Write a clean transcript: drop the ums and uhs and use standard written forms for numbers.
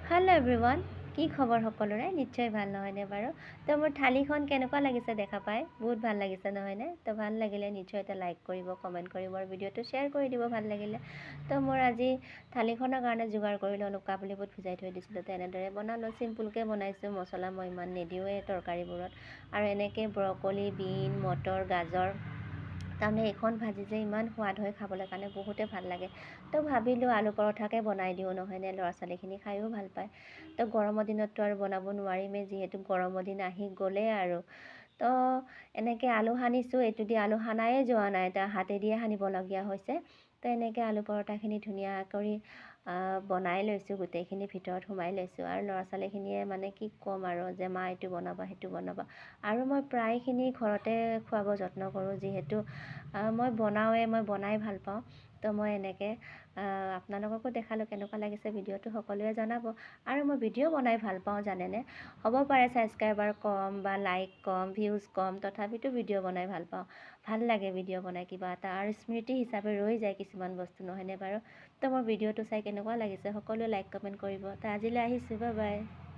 Hello' everyone, কি খবৰ সকলোৰে? নিশ্চয় ভাল নহয়নে বাৰু? তো মোৰ থালিখন কেনেকুৱা লাগিছে দেখা পাই? বহুত ভাল লাগিছে নহয়নে? তো ভাল লাগিলে নিশ্চয় এটা লাইক কৰিব, কমেণ্ট কৰিব আৰু ভিডিঅ'টো শ্বেয়াৰ কৰি দিব ভাল লাগিলে। তো মোৰ আজি থালিখনৰ কাৰণে যোগাৰ কৰিলোঁ। অলপ কাবুলী বুট ভিজাই থৈ দিছিলোঁ, তো এনেদৰে বনালোঁ। চিম্পুলকৈ বনাইছোঁ, মছলা মই ইমান নিদিওঁৱেই তৰকাৰীবোৰত। আৰু এনেকৈ ব্ৰকলি, বিন, মটৰ, গাজৰ, তাৰমানে এইখন ভাজি যে ইমান সোৱাদ হয় খাবলৈ কাৰণে, বহুতে ভাল লাগে। তো ভাবিলোঁ আলু পৰঠাকে বনাই দিওঁ নহয়নে, ল'ৰা ছোৱালীখিনি খায়ো ভাল পায়। তো গৰমৰ দিনততো আৰু বনাব নোৱাৰিমেই, যিহেতু গৰমৰ দিন আহি গ'লেই আৰু। তো এনেকৈ আলু সানিছোঁ, এইটো দি আলু সানাই যোৱা নাই, হাতেদিয়ে সানিবলগীয়া হৈছে। তো এনেকৈ আলু পৰঠাখিনি ধুনীয়া কৰি বনাই লৈছোঁ, গোটেইখিনি ভিতৰত সোমাই লৈছোঁ। আৰু ল'ৰা ছোৱালীখিনিয়ে মানে কি ক'ম আৰু, যে মা এইটো বনাবা সেইটো বনাবা। আৰু মই প্ৰায়খিনি ঘৰতে খুৱাব যত্ন কৰোঁ, যিহেতু মই বনাওঁৱেই, মই বনাই ভাল পাওঁ। তো মই এনেকৈ আপোনালোককো দেখালোঁ, কেনেকুৱা লাগিছে ভিডিঅ'টো সকলোৱে জনাব। আৰু মই ভিডিঅ' বনাই ভাল পাওঁ জানেনে। হ'ব পাৰে ছাবস্ক্ৰাইবাৰ কম বা লাইক কম, ভিউজ কম, তথাপিতো ভিডিঅ' বনাই ভাল পাওঁ। ভাল লাগে ভিডিঅ' বনাই, কিবা এটা আৰু স্মৃতি হিচাপে ৰৈ যায় কিছুমান বস্তু নহয়নে বাৰু। তো মোৰ ভিডিঅ'টো চাই কেনেকুৱা লাগিছে সকলোৱে লাইক কমেণ্ট কৰিব। তো আজিলৈ আহিছোঁ, বাই বাই।